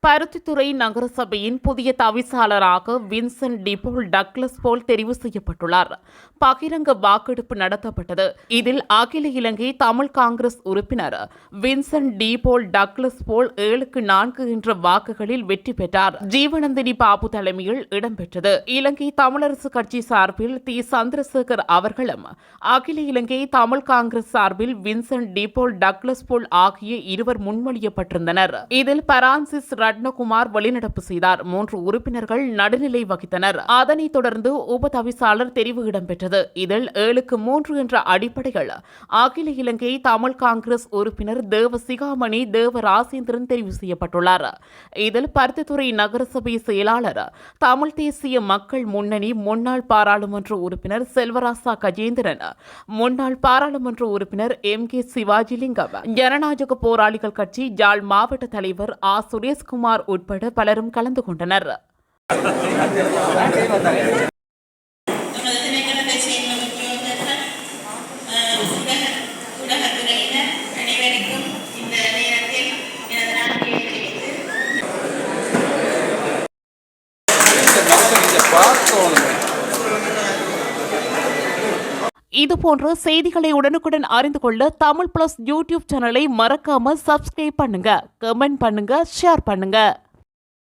பருத்தித்துறை நகரசபையின் புதிய தவிசாளராக Vincent டிபோல் Douglas போல் தெரிவு செய்யப்பட்டுள்ளார். பகிரங்க வாக்கெடுப்பு நடத்தப்பட்டது. இதில் அகில இலங்கை தமிழ் காங்கிரஸ் உறுப்பினர் வின்சென்ட் டிபோல் டக்ளஸ் போல் 7-4 என்ற வாக்குகளில் வெற்றி பெற்றார். ஜீவநந்தினி பாபு தலைமையில் இடம்பெற்றது. இலங்கை தமிழரசு கட்சி சார்பில் தி. சந்திரசேகர் அவர்களும், அகில இலங்கை தமிழ் காங்கிரஸ் சார்பில் வின்சென்ட் டிபோல் டக்ளஸ் போல் ஆகிய இருவர் முன்மொழியப்பட்டிருந்தனர். இதில் பரான்சிஸ் ரட்னகுமார் வெளிநடப்பு செய்தார். 3 உறுப்பினர்கள் நடுநிலை வகித்தனர். அதனைத் தொடர்ந்து உப தவிசாளர் தெரிவு இடம்பெற்றது. இதில் 7-3 என்ற அடிப்படையில் அகில இலங்கை தமிழ் காங்கிரஸ் உறுப்பினர் தேவசிகாமணி தேவராசேந்திரன் தெரிவு செய்யப்பட்டுள்ளார். இதில் பருத்தித்துறை நகரசபை செயலாளர் தமிழ் தேசிய மக்கள் முன்னணி முன்னாள் பாராளுமன்ற உறுப்பினர் செல்வராசா கஜேந்திரன், முன்னாள் பாராளுமன்ற உறுப்பினர் M.K. சிவாஜிலிங்கம், ஜனநாயக போராளிகள் கட்சி யாழ் மாவட்ட தலைவர் ஆ. சுரேஷ்குமார் உட்பட பலரும் கலந்து கொண்டனர். இதுபோன்ற செய்திகளை உடனுக்குடன் அறிந்து கொள்ள தமிழ் பிளஸ் யூடியூப் சேனலை மறக்காம சப்ஸ்கிரைப் பண்ணுங்க, கமெண்ட் பண்ணுங்க, ஷேர் பண்ணுங்க.